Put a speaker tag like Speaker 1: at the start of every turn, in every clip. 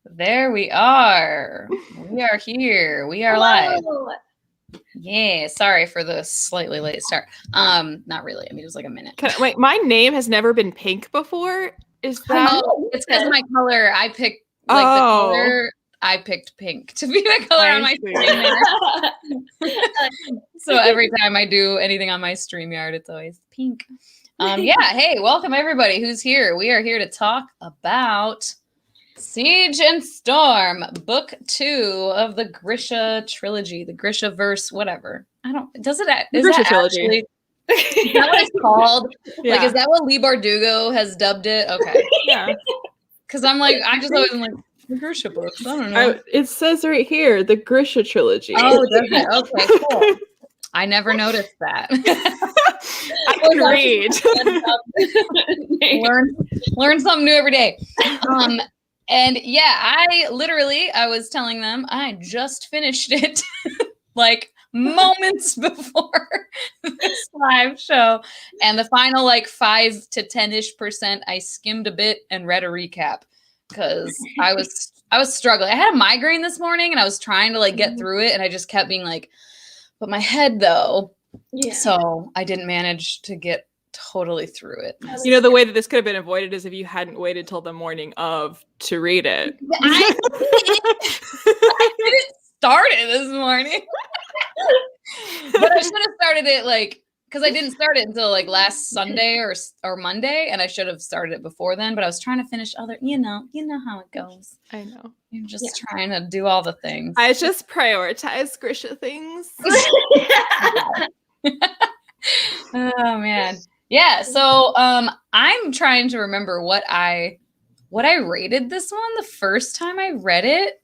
Speaker 1: There we are. We are here. We are live. Yeah, sorry for the slightly late start. Not really. I mean, it was like a minute.
Speaker 2: Wait, my name has never been pink before. Is that?
Speaker 1: Oh, it's because my color. I picked the color. I picked pink to be the color on my StreamYard. So every time I do anything on my StreamYard, it's always pink. Yeah. Hey, welcome everybody who's here. We are here to talk about Siege and Storm, Book 2 of the Grisha trilogy, the Grisha verse, whatever. I don't. Does it? Is
Speaker 2: Grisha
Speaker 1: that
Speaker 2: trilogy?
Speaker 1: Actually, is that what it's called? Yeah. Like, is that what Lee Bardugo has dubbed it? Okay.
Speaker 2: Yeah.
Speaker 1: Because I'm like, I just always am like the Grisha books. I don't know.
Speaker 2: It says right here, the Grisha trilogy.
Speaker 1: Oh, does it? Okay, cool. I never noticed that.
Speaker 2: I can read.
Speaker 1: learn something new every day. And yeah, I was telling them I just finished it like moments before this live show. And the final like 5 to 10-ish%, I skimmed a bit and read a recap because I was struggling. I had a migraine this morning and I was trying to like get through it, and I just kept being like, but my head though. Yeah. So I didn't manage to get totally through it.
Speaker 2: You know, the way that this could have been avoided is if you hadn't waited till the morning of to read it.
Speaker 1: I didn't start it this morning. But I should have started it like, because I didn't start it until like last Sunday or Monday, and I should have started it before then, but I was trying to finish other, you know how it goes.
Speaker 2: I know.
Speaker 1: You're just trying to do all the things.
Speaker 2: I just prioritize Grisha things.
Speaker 1: Oh man. Yeah, so I'm trying to remember what I rated this one the first time I read it.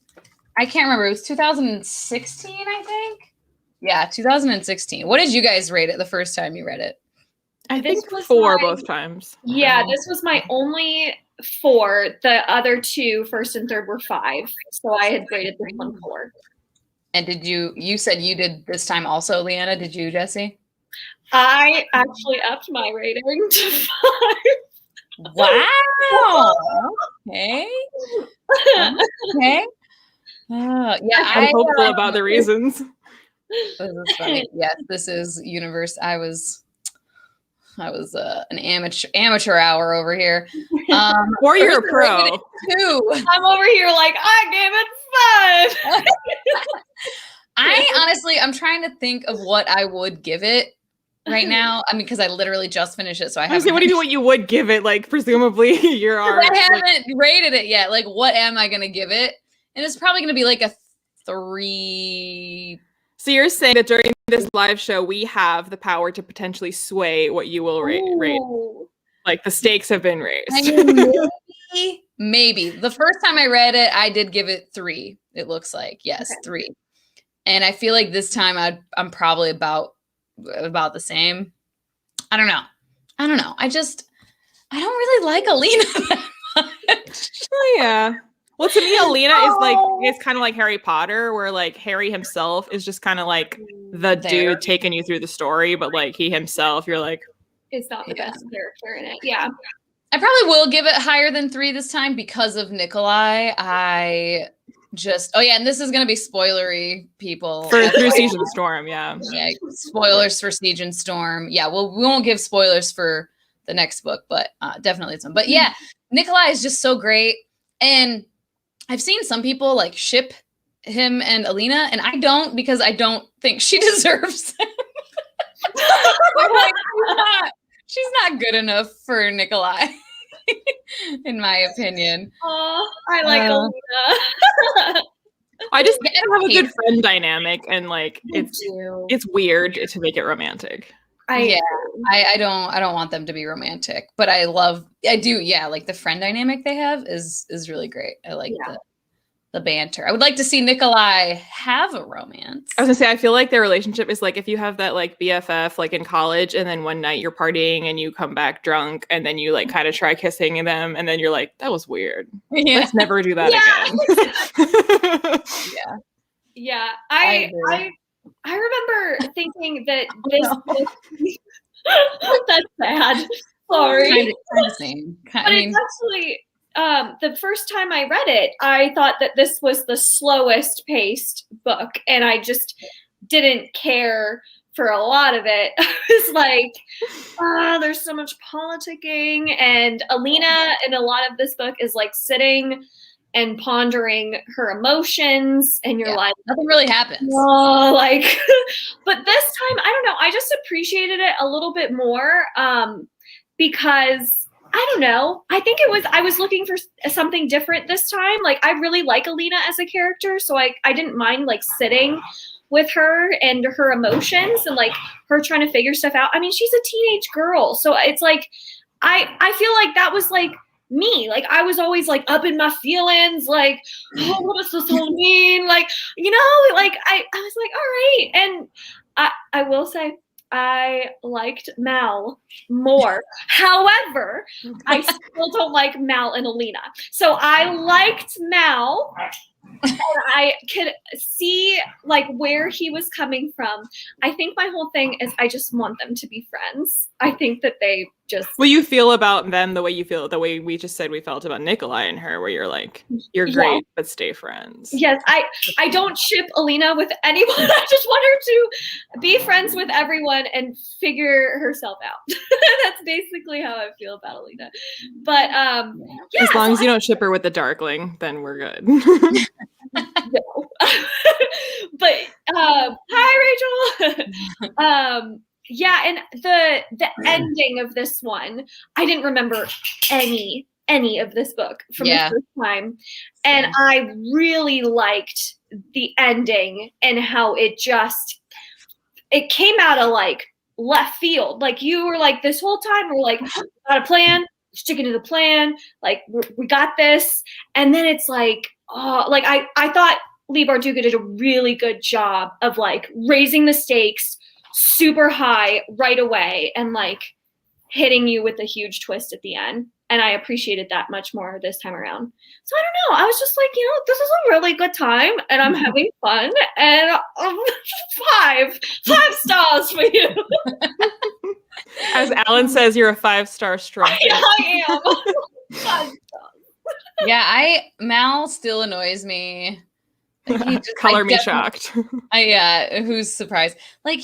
Speaker 1: I can't remember. It was 2016, I think. Yeah, 2016. What did you guys rate it the first time you read it?
Speaker 2: I think 4 both times.
Speaker 3: Yeah, this was my only 4. The other 2, first and third, were 5. So I had graded this one 4.
Speaker 1: And did you said you did this time also, Liana? Did you, Jessie?
Speaker 3: I actually upped my rating to 5.
Speaker 1: Wow. Okay. Okay. Yeah,
Speaker 2: I'm hopeful about the reasons.
Speaker 1: This is funny. Yes, this is universe. I was an amateur hour over here.
Speaker 2: Or you're a pro.
Speaker 3: I'm over here like, I gave it 5.
Speaker 1: I'm trying to think of what I would give it right now. I mean, because I literally just finished it, so I haven't.
Speaker 2: What do you mean? What you would give it? Like, presumably, you're.
Speaker 1: I haven't rated it yet. Like, what am I gonna give it? And it's probably gonna be like a 3.
Speaker 2: So you're saying that during this live show, we have the power to potentially sway what you will rate. Like, the stakes have been raised.
Speaker 1: I mean, maybe. The first time I read it, I did give it 3. It looks like, yes, 3. And I feel like this time I'm probably about the same. I don't know. I don't really like Alina that much.
Speaker 2: Oh, yeah. Well, to me, Alina is kind of like Harry Potter, where like Harry himself is just kind of like the dude taking you through the story, but like he himself, you're like,
Speaker 3: is not the best character in it. Yeah.
Speaker 1: I probably will give it higher than 3 this time because of Nikolai. And this is going to be spoilery, people.
Speaker 2: Through Siege and Storm, yeah.
Speaker 1: Yeah, spoilers for Siege and Storm. Yeah, well, we won't give spoilers for the next book, but definitely some. But yeah, Nikolai is just so great. And I've seen some people like ship him and Alina, and I don't, because I don't think she deserves him. I'm like, she's not good enough for Nikolai, in my opinion.
Speaker 3: Oh, I like Alina.
Speaker 1: I
Speaker 2: just have a good friend dynamic, and like it's weird to make it romantic.
Speaker 1: I don't want them to be romantic, but I do. Yeah. Like the friend dynamic they have is really great. I like the banter. I would like to see Nikolai have a romance.
Speaker 2: I was gonna say, I feel like their relationship is like if you have that like BFF like in college, and then one night you're partying and you come back drunk, and then you like kind of try kissing them, and then you're like, that was weird. Yeah. Let's never do that again.
Speaker 3: Yeah. I remember thinking that this that's sad. Sorry.
Speaker 1: Kind of same.
Speaker 3: But it's actually the first time I read it, I thought that this was the slowest paced book, and I just didn't care for a lot of it. I was like, there's so much politicking, and Alina in a lot of this book is like sitting and pondering her emotions, and you're like,
Speaker 1: nothing really happens.
Speaker 3: Oh, like, but this time, I don't know, I just appreciated it a little bit more, because I don't know. I think I was looking for something different this time. Like, I really like Alina as a character, so I didn't mind like sitting with her and her emotions and like her trying to figure stuff out. I mean, she's a teenage girl, so it's like I feel like that was like me. Like, I was always like up in my feelings, like, oh, what does this all mean? Like, you know, like I was like, all right. And I will say, I liked Mal more. However, I still don't like Mal and Alina. So I liked Mal, and I could see like where he was coming from. I think my whole thing is I just want them to be friends. I think that they just...
Speaker 2: Well, you feel about them the way we just said we felt about Nikolai and her, where you're like, you're great, but stay friends.
Speaker 3: Yes, I don't ship Alina with anyone. I just want her to be friends with everyone and figure herself out. That's basically how I feel about Alina. But yeah,
Speaker 2: as long as you don't ship her with the Darkling, then we're good.
Speaker 3: No. But hi, Rachel. Yeah, and the ending of this one, I didn't remember any of this book from the first time, and I really liked the ending and how it came out of like left field. Like, you were like, this whole time we're like, got a plan, sticking to the plan, like we got this, and then it's like, oh, like I thought Leigh Bardugo did a really good job of like raising the stakes super high right away and like hitting you with a huge twist at the end. And I appreciated that much more this time around. So I don't know. I was just like, this is a really good time and I'm having fun. And 5 stars for you.
Speaker 2: As Alan says, you're a 5-star strong.
Speaker 3: I am. 5 stars.
Speaker 1: Yeah, Mal still annoys me.
Speaker 2: He just, color me shocked.
Speaker 1: Who's surprised? Like,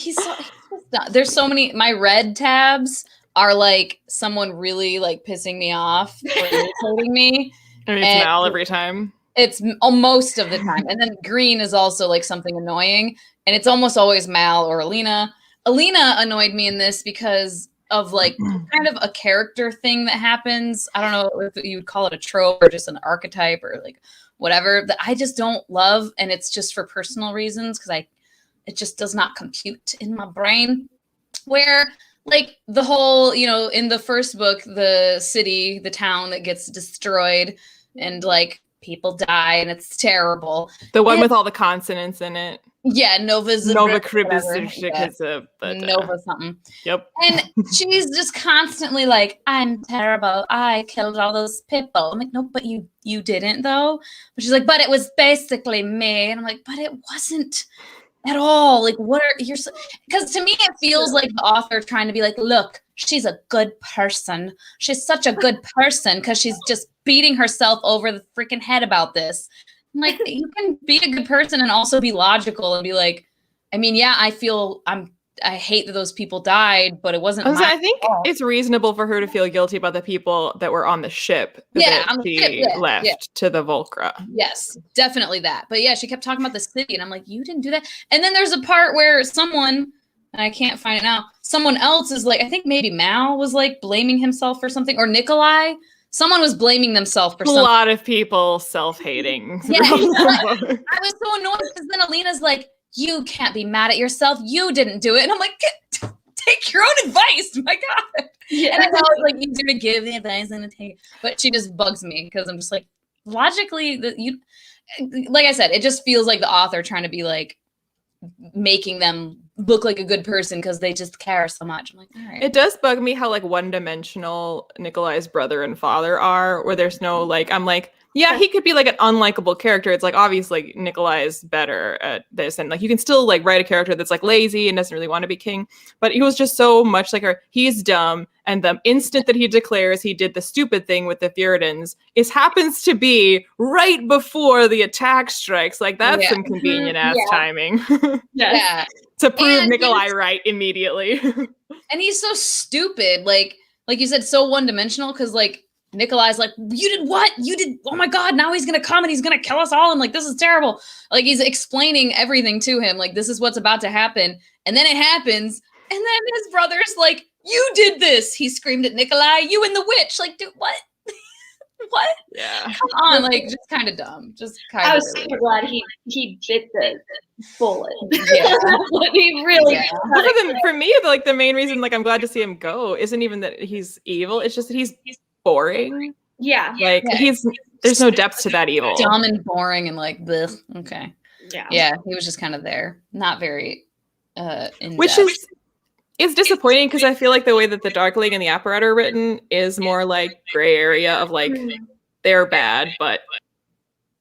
Speaker 1: there's so many. My red tabs are like someone really like pissing me off or irritating me.
Speaker 2: I mean, it's Mal every time.
Speaker 1: It's most of the time. And then green is also like something annoying. And it's almost always Mal or Alina. Alina annoyed me in this because of like kind of a character thing that happens. I don't know if you would call it a trope or just an archetype or like whatever, that I just don't love. And it's just for personal reasons because it just does not compute in my brain. Where like the whole, in the first book, the town that gets destroyed and like people die and it's terrible.
Speaker 2: The one with all the consonants in it.
Speaker 1: Yeah, Nova
Speaker 2: Cribus,
Speaker 1: Nova something.
Speaker 2: Yep.
Speaker 1: And she's just constantly like, I'm terrible. I killed all those people. I'm like, no, but you didn't though. But she's like, but it was basically me. And I'm like, but it wasn't at all. Like, what are you? Because to me, it feels like the author trying to be like, look, she's a good person. She's such a good person because she's just beating herself over the freaking head about this. I'm like, you can be a good person and also be logical and be like, I mean, yeah, I hate that those people died, but it wasn't.
Speaker 2: I think it's reasonable for her to feel guilty about the people that were on the ship. Left to the Volcra.
Speaker 1: Yes, definitely that. But yeah, she kept talking about the city, and I'm like, you didn't do that. And then there's a part where someone, and I can't find it now, someone else is like, I think maybe Mal was like blaming himself for something, or Nikolai. Someone was blaming themselves for something.
Speaker 2: A lot of people self-hating.
Speaker 1: Yeah, I was so annoyed because then Alina's like, you can't be mad at yourself. You didn't do it. And I'm like, take your own advice. My God. Yeah. And I know it's like easier to give the advice than to take it. But she just bugs me because I'm just like, logically, like I said, it just feels like the author trying to be like, making them look like a good person because they just care so much. I'm like, all right.
Speaker 2: It does bug me how like one-dimensional Nikolai's brother and father are, where there's no like, I'm like, Yeah, he could be like an unlikable character. It's like obviously Nikolai is better at this, and like you can still like write a character that's like lazy and doesn't really want to be king. But he was just so much like her. He's dumb, and the instant that he declares he did the stupid thing with the Fjordans happens to be right before the attack strikes. Like that's some convenient ass timing.
Speaker 1: Yeah.
Speaker 2: To prove Nikolai right immediately.
Speaker 1: And he's so stupid, like you said, so one-dimensional, because like Nikolai's like, you did what? You did, oh my God, now he's gonna come and he's gonna kill us all, and like this is terrible. Like he's explaining everything to him, like this is what's about to happen, and then it happens, and then his brother's like, you did this. He screamed at Nikolai, you and the witch. Like, dude, what? What?
Speaker 2: Yeah.
Speaker 1: Come on, like just kind of dumb. Just kind of.
Speaker 3: I was super glad he bit the bullet. Yeah. He really.
Speaker 1: Yeah.
Speaker 2: For me, like the main reason, like I'm glad to see him go, isn't even that he's evil. It's just that he's boring.
Speaker 3: Yeah.
Speaker 2: Like there's no depth to that evil.
Speaker 1: Dumb and boring and like bleh. Okay.
Speaker 3: Yeah.
Speaker 1: Yeah, he was just kind of there, not very.
Speaker 2: Which is disappointing because I feel like the way that the Darkling and the Apparatus are written is more like gray area of like they're bad, but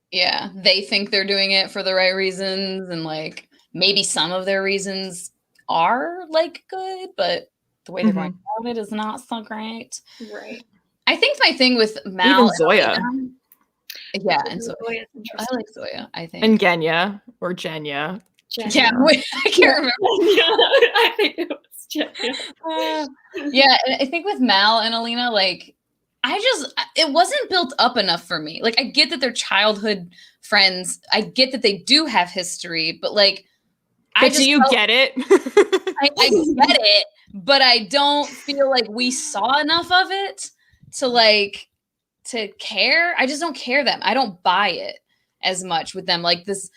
Speaker 1: yeah, they think they're doing it for the right reasons, and like maybe some of their reasons are like good, but the way they're going about it is not so great.
Speaker 3: Right.
Speaker 1: I think my thing with Mal
Speaker 2: even Zoya.
Speaker 1: Yeah, and Zoya. I like Zoya, I think.
Speaker 2: And Genya or Genya.
Speaker 1: Yeah, I can't remember.
Speaker 3: I think it was Genya.
Speaker 1: Yeah, and I think with Mal and Alina, like it wasn't built up enough for me. Like I get that they're childhood friends. I get that they do have history, but like
Speaker 2: do you get it?
Speaker 1: I get it, but I don't feel like we saw enough of it to care. I just don't care them. I don't buy it as much with them. Like this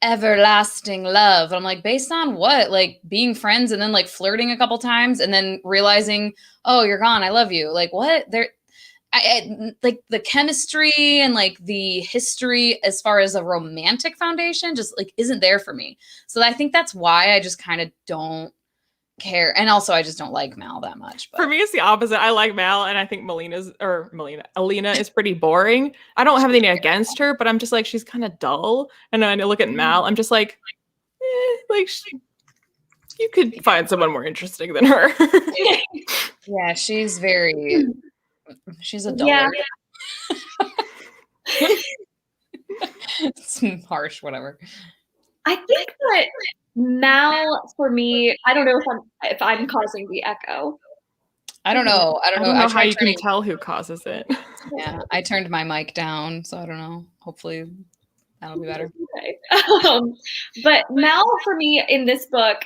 Speaker 1: everlasting love. And I'm like, based on what? Like being friends and then like flirting a couple times and then realizing, oh, you're gone. I love you. Like what? I like the chemistry and like the history as far as a romantic foundation just like isn't there for me. So I think that's why I just kind of don't care. And also I just don't like Mal that much. But.
Speaker 2: For me, it's the opposite. I like Mal and I think Alina is pretty boring. I don't have anything against her, but I'm just like, she's kind of dull. And then I look at Mal, I'm just like, you could find someone more interesting than her.
Speaker 1: Yeah, she's a dull. Yeah. It's harsh, whatever.
Speaker 3: I think that Mal, for me, I don't know if I'm causing the echo.
Speaker 1: I don't know. I don't
Speaker 2: know how you can tell who causes it.
Speaker 1: Yeah, I turned my mic down, so I don't know. Hopefully that'll be better.
Speaker 3: Okay. But Mal, for me, in this book,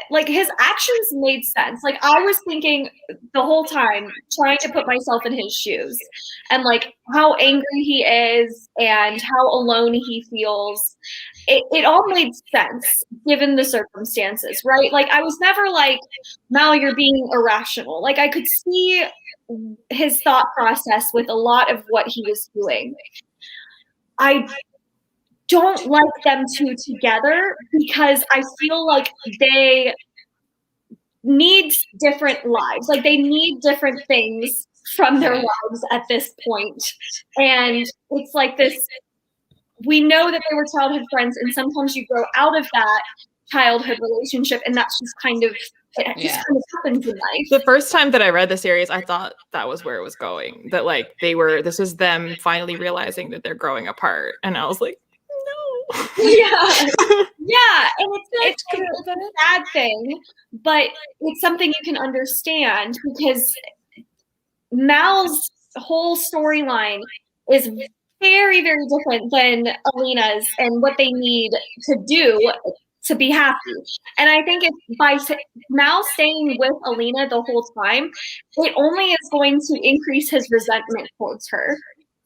Speaker 3: like his actions made sense. Like I was thinking the whole time, trying to put myself in his shoes and like how angry he is and how alone he feels. It all made sense given the circumstances, right? Like I was never like, Mal, you're being irrational. Like I could see his thought process with a lot of what he was doing. I don't like them two together because I feel like they need different lives. Like they need different things from their lives at this point. And it's like this, we know that they were childhood friends and sometimes you grow out of that childhood relationship and that's just kind of, just kind of happens in life.
Speaker 2: The first time that I read the series, I thought that was where it was going. That like this is them finally realizing that they're growing apart. And I was like,
Speaker 3: yeah, and it's a sad thing, but it's something you can understand because Mal's whole storyline is very, very different than Alina's and what they need to do to be happy. And I think it's by Mal staying with Alina the whole time, it only is going to increase his resentment towards her.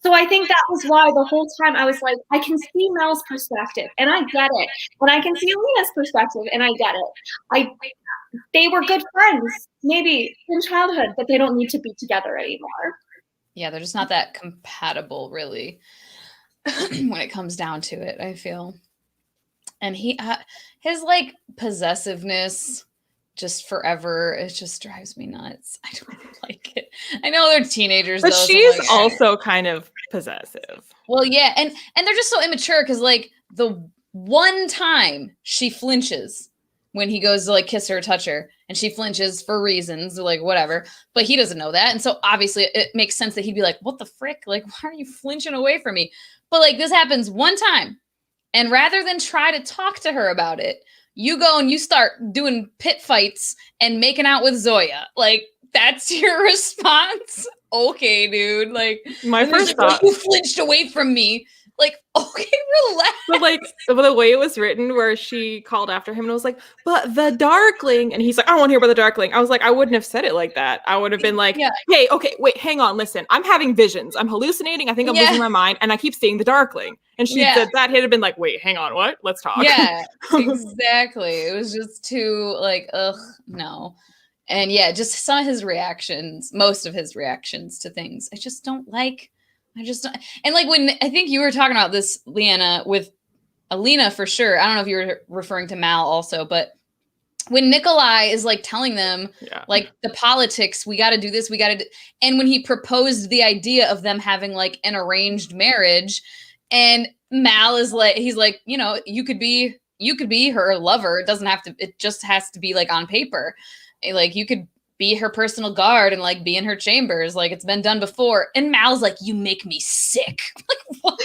Speaker 3: So I think that was why the whole time I was like, I can see Mal's perspective and I get it. And I can see Alina's perspective and I get it. They were good friends, maybe in childhood, but they don't need to be together anymore.
Speaker 1: Yeah, they're just not that compatible, really, when it comes down to it, I feel. And his like possessiveness just forever, it just drives me nuts. I don't like it. I know they're teenagers,
Speaker 2: but
Speaker 1: though,
Speaker 2: she's
Speaker 1: so like,
Speaker 2: also kind of possessive.
Speaker 1: Well, yeah, and they're just so immature because like the one time she flinches when he goes to like kiss her or touch her, and she flinches for reasons like whatever, but he doesn't know that, and so obviously it makes sense that he'd be like, what the frick, like why are you flinching away from me? But like this happens one time, and rather than try to talk to her about it, you go and you start doing pit fights and making out with Zoya. Like that's your response? Okay, dude. Like
Speaker 2: my first thought,
Speaker 1: you flinched away from me. Like, okay, relax.
Speaker 2: But like the way it was written, where she called after him and was like, "But the Darkling," and he's like, "I don't want to hear about the Darkling." I was like, I wouldn't have said it like that. I would have been like, "Hey, okay, wait, hang on, listen. I'm having visions. I'm hallucinating. I think I'm losing my mind, and I keep seeing the Darkling." And she said that, he'd have been like, "Wait, hang on, what? Let's talk."
Speaker 1: Yeah, exactly. It was just too like, ugh, no. And yeah, just some of his reactions, most of his reactions to things, I just don't like. I just don't. And like when I think you were talking about this, Leanna, with Alina for sure. I don't know if you were referring to Mal also, but when Nikolai is like telling them like the politics, we got to do this, we got to, and when he proposed the idea of them having like an arranged marriage, and Mal is like, he's like, you know, you could be her lover. It doesn't have to. It just has to be like on paper. Like you could be her personal guard and like be in her chambers. Like it's been done before. And Mal's like, you make me sick. Like what?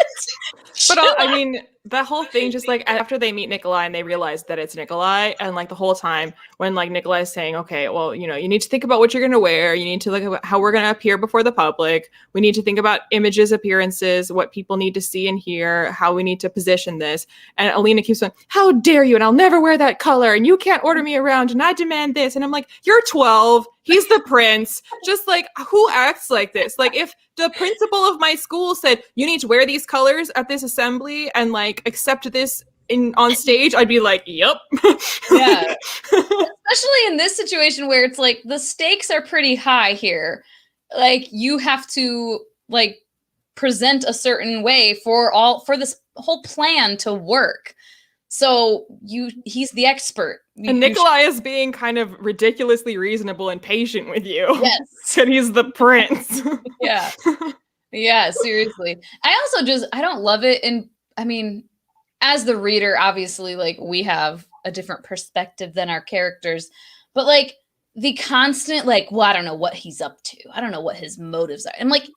Speaker 2: But I mean, that whole thing, just like after they meet Nikolai and they realize that it's Nikolai, and like the whole time when like Nikolai's saying, okay, well, you know, you need to think about what you're going to wear. You need to look at how we're going to appear before the public. We need to think about images, appearances, what people need to see and hear, how we need to position this. And Alina keeps saying, how dare you? And I'll never wear that color. And you can't order me around. And I demand this. And I'm like, you're 12. He's the prince. Just like, who acts like this? Like if the principal of my school said, you need to wear these colors at this assembly and like accept this on stage, I'd be like, yep.
Speaker 1: Yeah. Especially in this situation where it's like the stakes are pretty high here. Like you have to like present a certain way for this whole plan to work. So he's the expert.
Speaker 2: And Nikolai is being kind of ridiculously reasonable and patient with you.
Speaker 1: Yes.
Speaker 2: And he's the prince.
Speaker 1: Yeah. Yeah, seriously. I don't love it. And I mean, as the reader, obviously, like we have a different perspective than our characters, but like the constant, like, well, I don't know what he's up to. I don't know what his motives are. And like,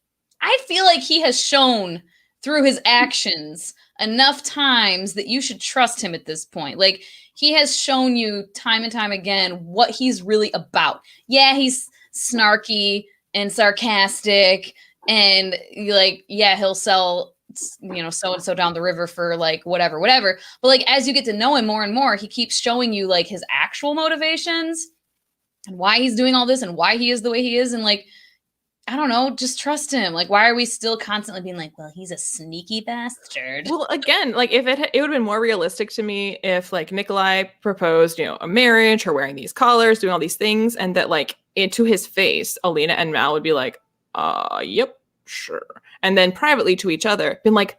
Speaker 1: I feel like he has shown through his actions enough times that you should trust him at this point. Like he has shown you time and time again what he's really about. Yeah, he's snarky and sarcastic and like, yeah, he'll sell, you know, so-and-so down the river for like whatever. But like, as you get to know him more and more, he keeps showing you like his actual motivations and why he's doing all this and why he is the way he is. And like, I don't know, just trust him. Like, why are we still constantly being like, well, he's a sneaky bastard?
Speaker 2: Well, again, like if it would have been more realistic to me if like Nikolai proposed, you know, a marriage, her wearing these collars, doing all these things, and that like into his face, Alina and Mal would be like, yep, sure. And then privately to each other, been like,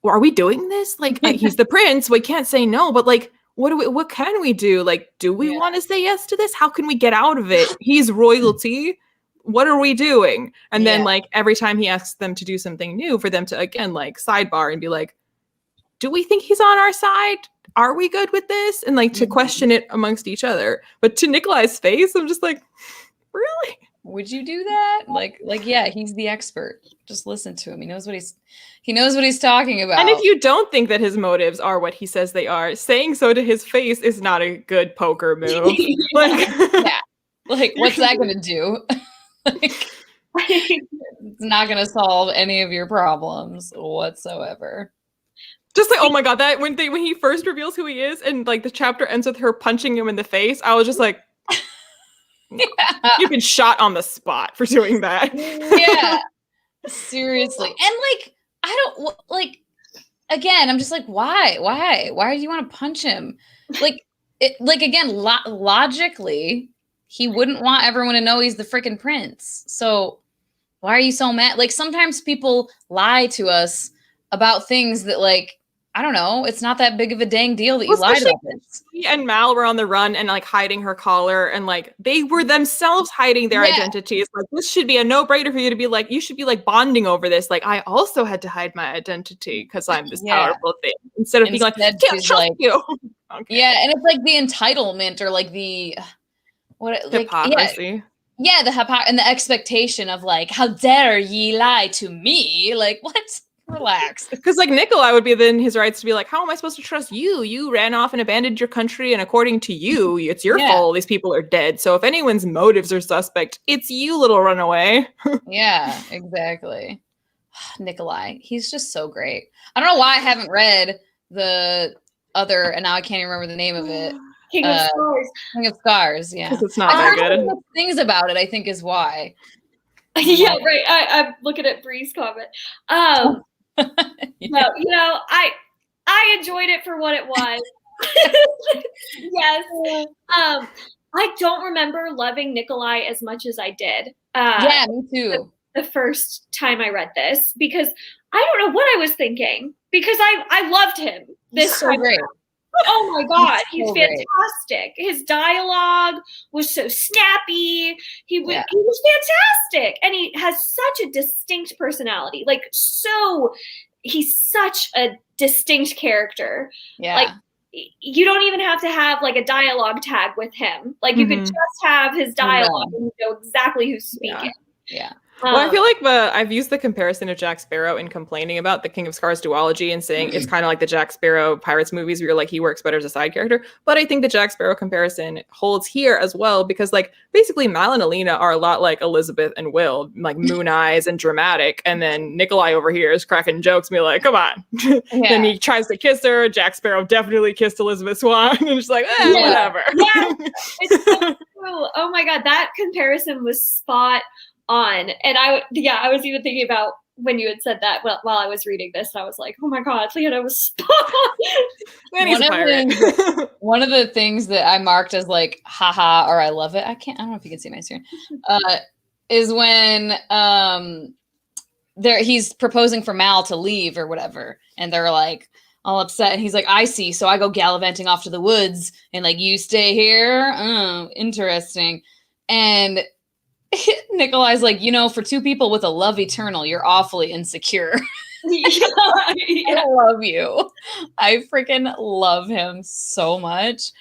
Speaker 2: well, are we doing this? Like, he's the prince. We can't say no, but like, what can we do? Like, do we want to say yes to this? How can we get out of it? He's royalty. What are we doing? And then like every time he asks them to do something new, for them to again like sidebar and be like, do we think he's on our side? Are we good with this? And like to question it amongst each other. But to Nikolai's face, I'm just like, really?
Speaker 1: Would you do that? Like, yeah, he's the expert. Just listen to him. He knows what he's talking about.
Speaker 2: And if you don't think that his motives are what he says they are, saying so to his face is not a good poker move. Like,
Speaker 1: yeah. Like, what's that gonna do? Like, it's not going to solve any of your problems whatsoever.
Speaker 2: Just like, oh my god, that when he first reveals who he is and like the chapter ends with her punching him in the face, I was just like, you've been shot on the spot for doing that.
Speaker 1: Yeah, seriously. And like, I don't like. Again, I'm just like, why do you want to punch him? Like, again, logically. He wouldn't want everyone to know he's the freaking prince. So why are you so mad? Like sometimes people lie to us about things that like I don't know. It's not that big of a dang deal that you lied about this.
Speaker 2: She and Mal were on the run and like hiding her collar, and like they were themselves hiding their identities. Like this should be a no-brainer for you to be like, you should be like bonding over this. Like I also had to hide my identity because I'm this powerful thing. Instead of being like, can't trust like, you.
Speaker 1: Okay. Yeah, and it's like the entitlement or like the
Speaker 2: hypocrisy.
Speaker 1: Yeah, the and the expectation of like, how dare ye lie to me? Like, what? Relax.
Speaker 2: Because like Nikolai would be then his rights to be like, how am I supposed to trust you? You ran off and abandoned your country, and according to you, it's your fault these people are dead. So if anyone's motives are suspect, it's you, little runaway.
Speaker 1: Yeah, exactly. Nikolai, he's just so great. I don't know why I haven't read the other, and now I can't even remember the name of it.
Speaker 3: King of Scars.
Speaker 1: King of Scars, yeah.
Speaker 2: Because it's not that good.
Speaker 1: Things about it, I think, is why.
Speaker 3: Yeah, right. I'm looking at Bree's comment. No, you know, I enjoyed it for what it was. Yes. I don't remember loving Nikolai as much as I did.
Speaker 1: Yeah, me too.
Speaker 3: The first time I read this, because I don't know what I was thinking, because I loved him this
Speaker 1: so
Speaker 3: time.
Speaker 1: Great.
Speaker 3: Oh my God, he's fantastic. His dialogue was so snappy. He was fantastic. And he has such a distinct personality. Like, he's such a distinct character.
Speaker 1: Yeah.
Speaker 3: Like, you don't even have to have like a dialogue tag with him. Like, you could just have his dialogue and you know exactly who's speaking.
Speaker 1: Yeah.
Speaker 2: Well, I feel like I've used the comparison of Jack Sparrow in complaining about the King of Scars duology and saying it's kind of like the Jack Sparrow Pirates movies where you're like, he works better as a side character. But I think the Jack Sparrow comparison holds here as well, because like basically Mal and Alina are a lot like Elizabeth and Will, like moon eyes and dramatic. And then Nikolai over here is cracking jokes and be like, come on. Then he tries to kiss her. Jack Sparrow definitely kissed Elizabeth Swann. And it's like, whatever.
Speaker 3: Yeah, it's so true. Oh my God, that comparison was spot on. And I was even thinking about when you had said that while I was reading this, I was like, oh my God, Leona was spot
Speaker 1: on. One of the things that I marked as like, haha, or I love it. I don't know if you can see my screen, is when he's proposing for Mal to leave or whatever. And they're like all upset. And he's like, I see. So I go gallivanting off to the woods and like, you stay here. Interesting. And Nikolai's like, you know, for two people with a love eternal, you're awfully insecure. I love you. I freaking love him so much.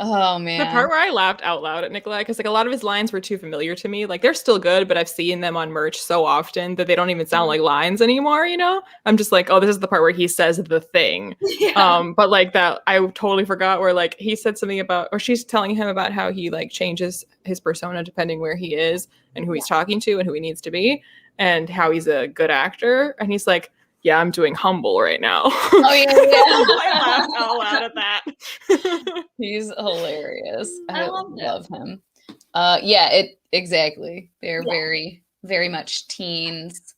Speaker 1: Oh man.
Speaker 2: The part where I laughed out loud at Nikolai, because like a lot of his lines were too familiar to me. Like they're still good, but I've seen them on merch so often that they don't even sound like lines anymore, you know? I'm just like, oh, this is the part where he says the thing. But like that, I totally forgot where like he said something about, or she's telling him about how he like changes his persona depending where he is and who he's talking to and who he needs to be and how he's a good actor. And he's like, yeah, I'm doing humble right now.
Speaker 1: Oh, yeah.
Speaker 2: I laughed out loud at that.
Speaker 1: He's hilarious.
Speaker 3: I
Speaker 1: love him. Exactly. They're very, very much teens.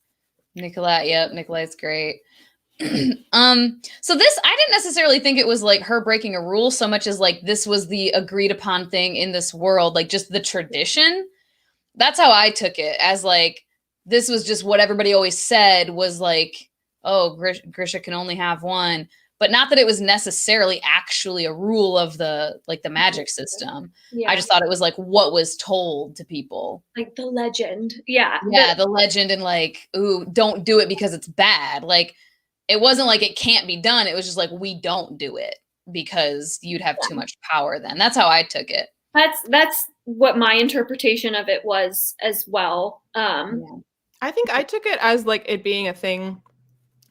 Speaker 1: Nikolai's great. So this, I didn't necessarily think it was like her breaking a rule so much as like this was the agreed upon thing in this world, like just the tradition. That's how I took it, as like this was just what everybody always said was like, oh, Grisha can only have one, but not that it was necessarily actually a rule of the magic system. I just thought it was like what was told to people,
Speaker 3: like the legend.
Speaker 1: The legend, and like, ooh, don't do it because it's bad. Like it wasn't like it can't be done. It was just like, we don't do it because you'd have too much power then. That's how I took it.
Speaker 3: That's what my interpretation of it was as well.
Speaker 2: I think I took it as like it being a thing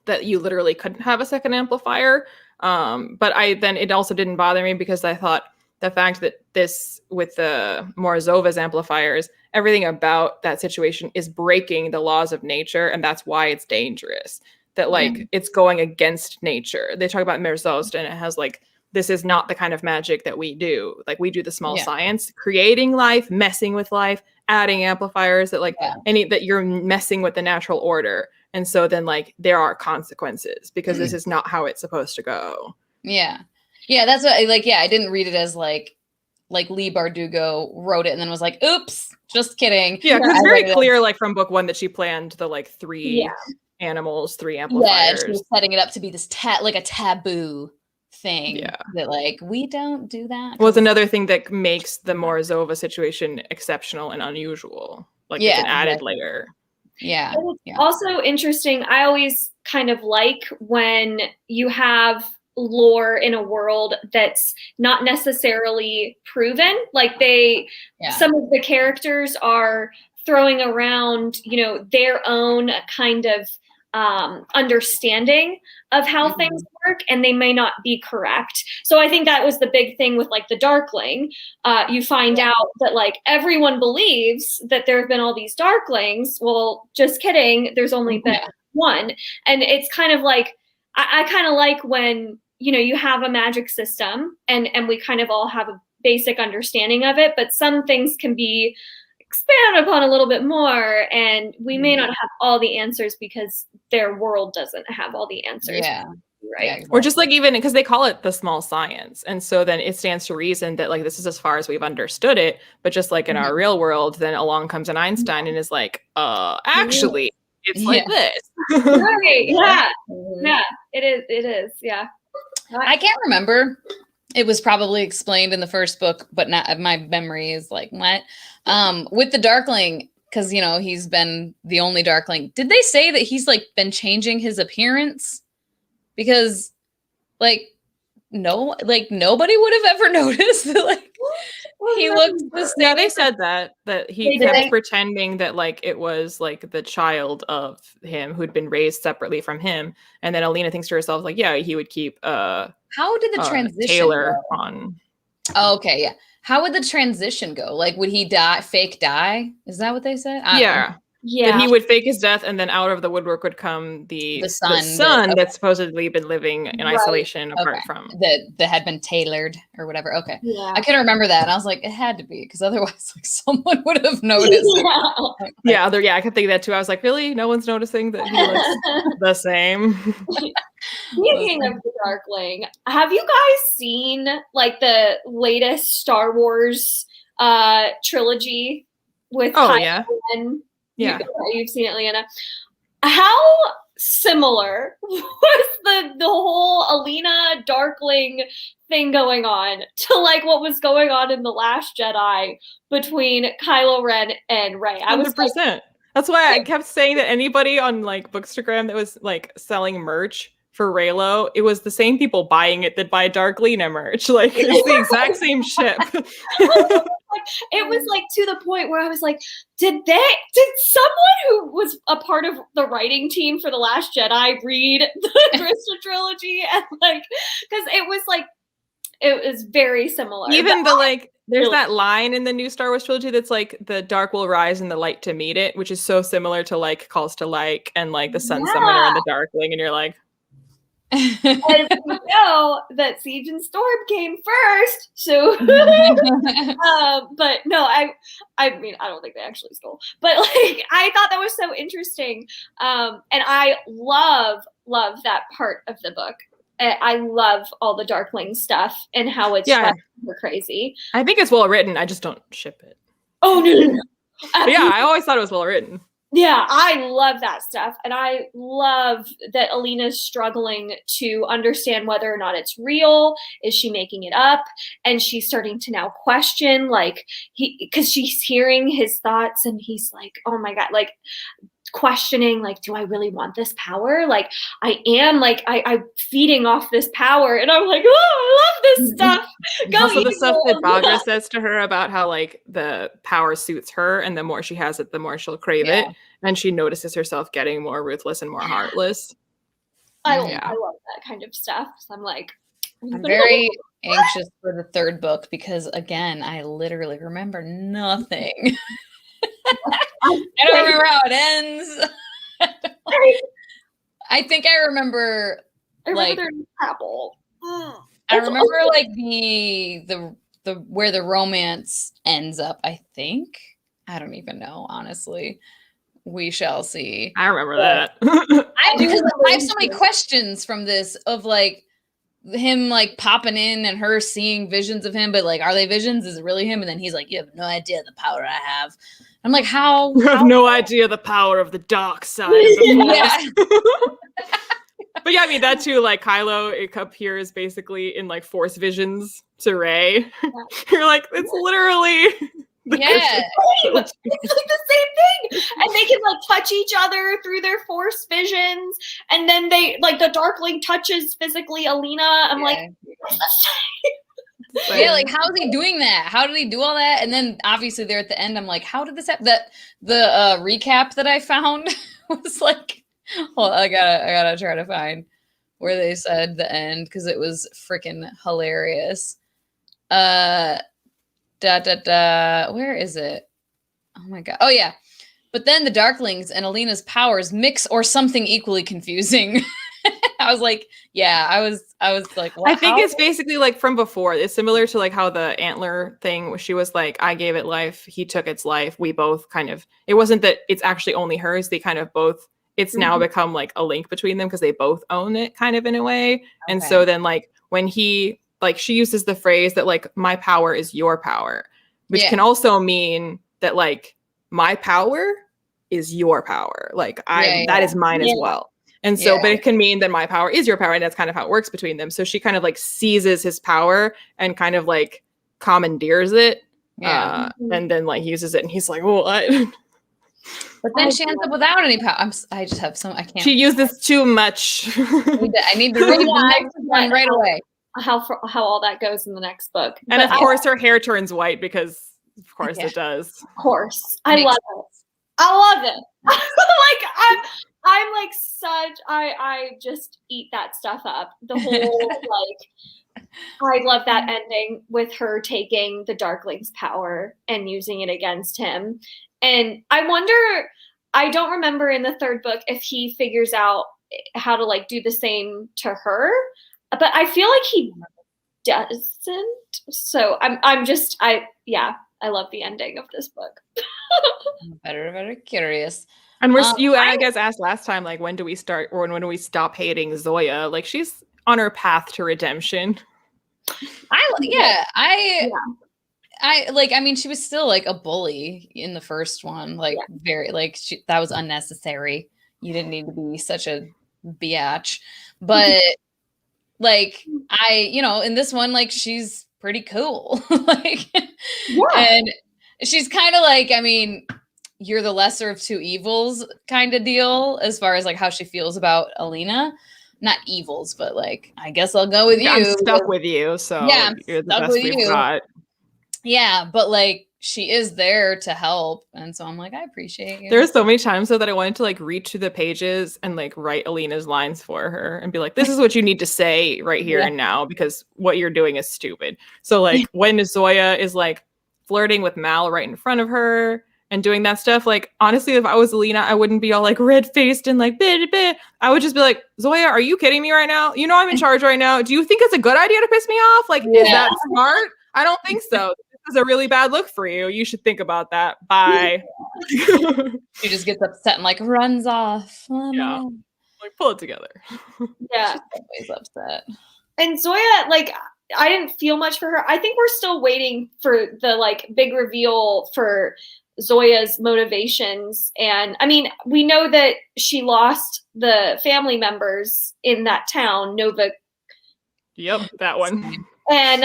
Speaker 2: that you literally couldn't have a second amplifier. But it also didn't bother me because I thought the fact that this with the Morzova's amplifiers, everything about that situation is breaking the laws of nature. And that's why it's dangerous. That like it's going against nature. They talk about Merzost and it has like, this is not the kind of magic that we do. Like we do the small science, creating life, messing with life, adding amplifiers that like that you're messing with the natural order. And so then like there are consequences because this is not how it's supposed to go.
Speaker 1: Yeah. Yeah. That's what I didn't read it as like Leigh Bardugo wrote it and then was like, oops, just kidding.
Speaker 2: Yeah. Because it's very clear like from book one that she planned the like three animals, 3
Speaker 1: Yeah,
Speaker 2: amplifiers.
Speaker 1: and she was setting it up to be this like a taboo thing.
Speaker 2: Yeah.
Speaker 1: That like we don't do that.
Speaker 2: Well, it's another thing that makes the Morozova situation exceptional and unusual. Like it's an added layer.
Speaker 1: Yeah.
Speaker 3: It's also interesting. I always kind of like when you have lore in a world that's not necessarily proven. Like some of the characters are throwing around, you know, their own kind of understanding of how things work, and they may not be correct. So I think that was the big thing with like the Darkling. You find out that like everyone believes that there have been all these Darklings. Well, just kidding. There's only been one. And it's kind of like, I kind of like when, you know, you have a magic system and we kind of all have a basic understanding of it, but some things can be expanded upon a little bit more, and we may not have all the answers because their world doesn't have all the answers.
Speaker 1: Yeah.
Speaker 3: Right.
Speaker 1: Yeah, exactly.
Speaker 2: Or just like even because they call it the small science. And so then it stands to reason that like this is as far as we've understood it. But just like in our real world, then along comes an Einstein and is like, actually, it's like this.
Speaker 3: Right. Yeah. Yeah. It is. Yeah.
Speaker 1: I can't remember. It was probably explained in the first book, but not my memory is like what? With the Darkling, because you know he's been the only Darkling. Did they say that he's like been changing his appearance? Because like nobody would have ever noticed that like he looks the same.
Speaker 2: Yeah, they said that he kept pretending that like it was like the child of him who'd been raised separately from him, and then Alina thinks to herself like, yeah, he would keep
Speaker 1: how did the transition
Speaker 2: Taylor
Speaker 1: go?
Speaker 2: on.
Speaker 1: Oh, okay, yeah. How would the transition go? Like, would he fake die? Is that what they said?
Speaker 2: Yeah. That he would fake his death, and then out of the woodwork would come the son that's supposedly been living in isolation apart from
Speaker 1: that had been tailored or whatever. Okay, I couldn't remember that, and I was like, it had to be because otherwise, like, someone would have noticed.
Speaker 2: I could think that too. I was like, really, no one's noticing that he looks the same.
Speaker 3: Speaking of the Darkling, have you guys seen like the latest Star Wars trilogy with Kylo Ren?
Speaker 2: Yeah.
Speaker 3: You've seen it, Liana. How similar was the whole Alina Darkling thing going on to like what was going on in The Last Jedi between Kylo Ren and Rey?
Speaker 2: 100%. That's why I kept saying that anybody on like Bookstagram that was like selling merch for Reylo, it was the same people buying it that buy Dark Lena merch. Like it's the exact same ship.
Speaker 3: It was like to the point where I was like, did someone who was a part of the writing team for The Last Jedi read the Krista trilogy? And like, because it was very similar.
Speaker 2: Even there's that line in the new Star Wars trilogy that's like the dark will rise and the light to meet it, which is so similar to like Calls to Like and like the Sun Summoner and the Darkling, and you're like,
Speaker 3: and we know that Siege and Storm came first, so but no, I mean I don't think they actually stole, but like I thought that was so interesting, and I love that part of the book. I love all the Darkling stuff and how it's super crazy.
Speaker 2: I think it's well written. I just don't ship it.
Speaker 3: Oh no.
Speaker 2: Yeah, I always thought it was well written.
Speaker 3: Yeah, I love that stuff. And I love that Alina's struggling to understand whether or not it's real. Is she making it up? And she's starting to now question, like, because she's hearing his thoughts and he's like, oh my God, like questioning, like, do I really want this power? Like, I'm feeding off this power. And I'm like, oh, I love this stuff.
Speaker 2: Also the stuff that Bagra says to her about how like the power suits her and the more she has it, the more she'll crave it. And she notices herself getting more ruthless and more heartless.
Speaker 3: I love that kind of stuff. So I'm like,
Speaker 1: I'm very anxious for the third book because again, I literally remember nothing. I don't remember how it ends. I think I remember like
Speaker 3: apple.
Speaker 1: I remember like the where the romance ends up, I think. I don't even know, honestly. We shall see.
Speaker 2: I remember that.
Speaker 1: I have so many questions from this of like him like popping in and her seeing visions of him, but like, are they visions? Is it really him? And then he's like, you have no idea the power I have. I'm like, how?
Speaker 2: You have no idea the power of the dark side of the Force. But yeah, I mean, that too, like, Kylo, it appears basically in, like, Force visions to Rey. You're like, it's literally...
Speaker 3: It's like the same thing. And they can, like, touch each other through their Force visions. And then they, like, the Darkling touches physically Alina. I'm like,
Speaker 1: yeah, like, how is he doing that? How did he do all that? And then, obviously, there at the end, I'm like, how did this happen? The recap that I found was, like... Well, I gotta try to find where they said the end because it was freaking hilarious. Where is it? Oh my god. Oh yeah. But then the Darklings and Alina's powers mix or something equally confusing. I was like, yeah, I was like, wow.
Speaker 2: I think it's basically like from before. It's similar to like how the antler thing, where she was like, I gave it life, he took its life. We both kind of, it wasn't that it's actually only hers. They kind of both, it's now become like a link between them because they both own it kind of in a way. Okay. And so then like when he, like she uses the phrase that like, my power is your power, which can also mean that like my power is your power. Like that is mine as well. And so, but it can mean that my power is your power. And that's kind of how it works between them. So she kind of like seizes his power and kind of like commandeers it. And then like uses it and he's like, what?
Speaker 1: But then she ends up without any power. I just have some. I can't.
Speaker 2: She uses too much.
Speaker 1: I need to read the next one right away.
Speaker 3: How all that goes in the next book.
Speaker 2: And of course, her hair turns white because, of course, it does.
Speaker 3: Of course, I love it. I love it. Like I'm like such. I just eat that stuff up. The whole like. I love that ending with her taking the Darkling's power and using it against him. And I wonder, I don't remember in the third book if he figures out how to like do the same to her, but I feel like he doesn't. So I love the ending of this book.
Speaker 1: I'm better curious.
Speaker 2: And I guess asked last time, like, when do we start or when do we stop hating Zoya? Like she's on her path to redemption.
Speaker 1: I mean, she was still like a bully in the first one, like very, like that was unnecessary. You didn't need to be such a biatch, but like in this one, like she's pretty cool, like, and she's kind of like, I mean, you're the lesser of two evils kind of deal as far as like how she feels about Alina. Not evils, but like, I guess I'll go with you.
Speaker 2: I'm stuck with you, so you're the best we've got.
Speaker 1: Yeah, but like she is there to help, and so I'm like, I appreciate you.
Speaker 2: There's so many times though that I wanted to like reach through the pages and like write Alina's lines for her and be like, this is what you need to say right here and now because what you're doing is stupid. So like when Zoya is like flirting with Mal right in front of her and doing that stuff, like honestly, if I was Alina, I wouldn't be all like red-faced and like bit. I would just be like, Zoya, are you kidding me right now? You know I'm in charge right now. Do you think it's a good idea to piss me off? Like, is that smart? I don't think so. This is a really bad look for you. You should think about that. Bye.
Speaker 1: She just gets upset and like runs off.
Speaker 2: Like pull it together.
Speaker 3: Yeah.
Speaker 1: She's always upset.
Speaker 3: And Zoya, like, I didn't feel much for her. I think we're still waiting for the like big reveal for Zoya's motivations. And I mean, we know that she lost the family members in that town, Nova.
Speaker 2: Yep, that one.
Speaker 3: And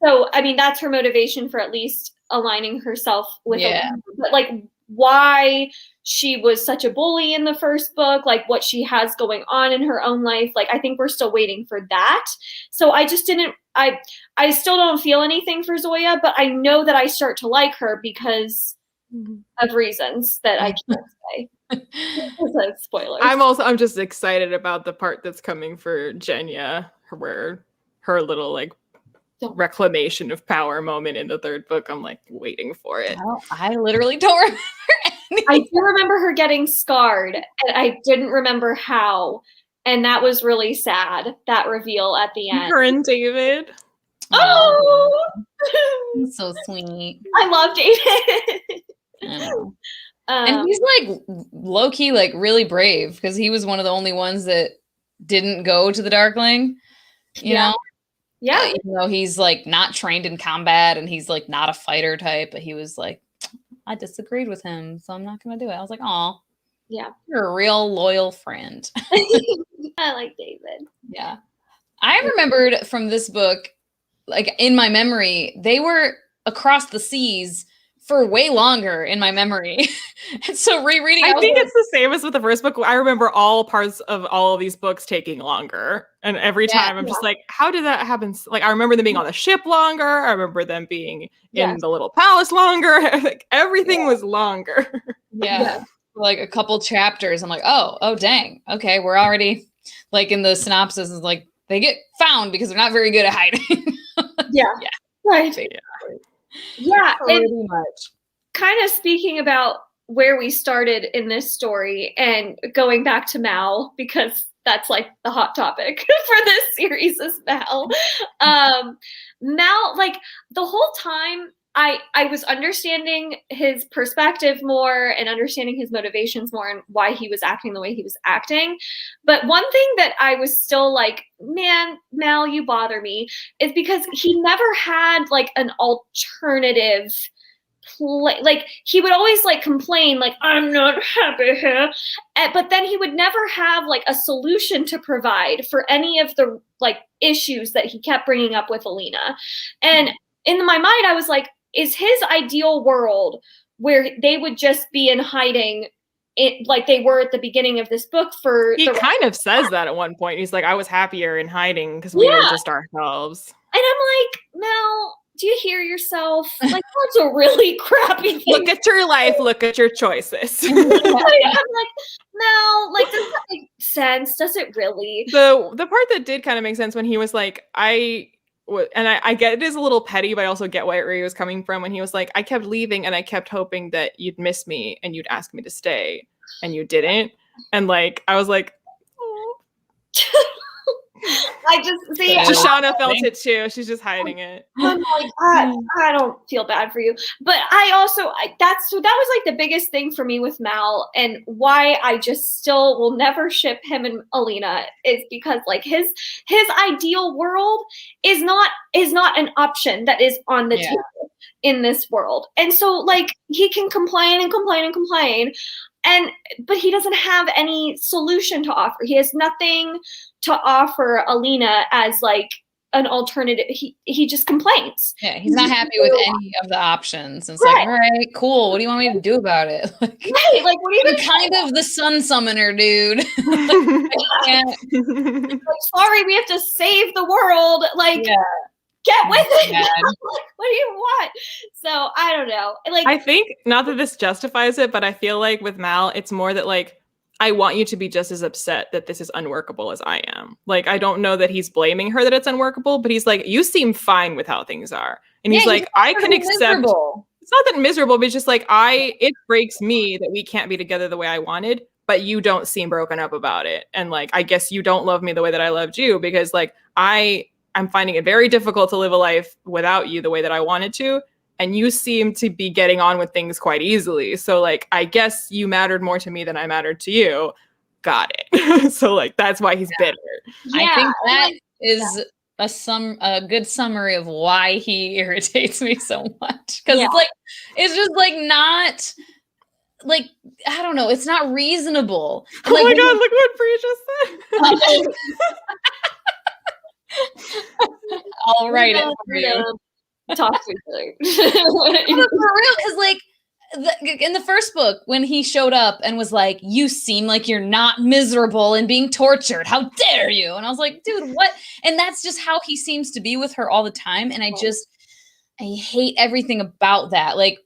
Speaker 3: so, I mean, that's her motivation for at least aligning herself with Alina. But like why she was such a bully in the first book, like what she has going on in her own life, like I think we're still waiting for that. So I just didn't, I still don't feel anything for Zoya, but I know that I start to like her because of reasons that I can't say. Spoilers.
Speaker 2: I'm just excited about the part that's coming for Jenya, where her little like reclamation of power moment in the third book. I'm like waiting for it.
Speaker 1: Well, I literally don't remember anything.
Speaker 3: I do remember her getting scarred, and I didn't remember how, and that was really sad, that reveal at the end.
Speaker 2: Her and David.
Speaker 3: Oh,
Speaker 1: so sweet.
Speaker 3: I love David.
Speaker 1: I know. And he's like low-key like really brave because he was one of the only ones that didn't go to the Darkling, you know?
Speaker 3: Yeah.
Speaker 1: Even though he's like not trained in combat and he's like not a fighter type, but he was like, I disagreed with him, so I'm not going to do it. I was like, oh,
Speaker 3: yeah,
Speaker 1: you're a real loyal friend.
Speaker 3: I like David.
Speaker 1: Yeah. I remembered from this book, like in my memory, they were across the seas for way longer in my memory. And so rereading,
Speaker 2: I think it's the same as with the first book. I remember all parts of all of these books taking longer. And every time I'm just like, how did that happen? Like, I remember them being on the ship longer. I remember them being in the little palace longer. Like, everything was longer.
Speaker 1: Yeah. Like a couple chapters. I'm like, oh, dang. Okay. We're already like in the synopsis is like, they get found because they're not very good at hiding.
Speaker 3: Right. Yeah.
Speaker 1: Pretty much.
Speaker 3: Kind of speaking about where we started in this story and going back to Mal, because that's like the hot topic for this series is Mal. Mal, like the whole time I was understanding his perspective more and understanding his motivations more and why he was acting the way he was acting. But one thing that I was still like, man, Mal, you bother me, is because he never had like an alternative like he would always like complain like I'm not happy here, but then he would never have like a solution to provide for any of the like issues that he kept bringing up with Alina. And in my mind I was like, is his ideal world where they would just be in hiding like they were at the beginning of this book for
Speaker 2: he kind of says that at one point. He's like, I was happier in hiding because we were just ourselves.
Speaker 3: And I'm like, Mel, do you hear yourself? Like, that's a really crappy thing.
Speaker 2: Look at your life. Look at your choices.
Speaker 3: I'm like, no, like, does that make sense? Does it really?
Speaker 2: The part that did kind of make sense when he was like, I get it is a little petty, but I also get where he was coming from when he was like, I kept leaving and I kept hoping that you'd miss me and you'd ask me to stay and you didn't. And like, I was like, oh.
Speaker 3: I just see
Speaker 2: Shoshana felt it too. She's just hiding it.
Speaker 3: I'm like, I don't feel bad for you. But I also that was like the biggest thing for me with Mal and why I just still will never ship him and Alina is because like his ideal world is not an option that is on the table in this world. And so like he can complain and complain and complain. But he doesn't have any solution to offer. He has nothing to offer Alina as like an alternative. He just complains.
Speaker 1: Yeah, he's not happy with any of the options. It's like, all right, cool. What do you want me to do about it? Like,
Speaker 3: like what do you
Speaker 1: I'm kind of the sun summoner, dude.
Speaker 3: Like, sorry, we have to save the world. Like get with it. What do you want? So I don't know. Like
Speaker 2: I think not that this justifies it, but I feel like with Mal, it's more that like I want you to be just as upset that this is unworkable as I am. Like I don't know that he's blaming her that it's unworkable, but he's like, you seem fine with how things are, and he's like, I can accept. Miserable. It's not that miserable, but it's just like it breaks me that we can't be together the way I wanted, but you don't seem broken up about it, and like I guess you don't love me the way that I loved you because like I'm finding it very difficult to live a life without you the way that I wanted to. And you seem to be getting on with things quite easily. So like, I guess you mattered more to me than I mattered to you. Got it. So like, that's why he's bitter.
Speaker 1: I think that is a good summary of why he irritates me so much. Cause it's just like not like, I don't know. It's not reasonable.
Speaker 2: Oh
Speaker 1: like,
Speaker 2: my God, look what Bree just said.
Speaker 1: I'll write it for you.
Speaker 3: Talk to each other.
Speaker 1: For real, because like in the first book, when he showed up and was like, "You seem like you're not miserable and being tortured. How dare you?" And I was like, "Dude, what?" And that's just how he seems to be with her all the time. And I hate everything about that. Like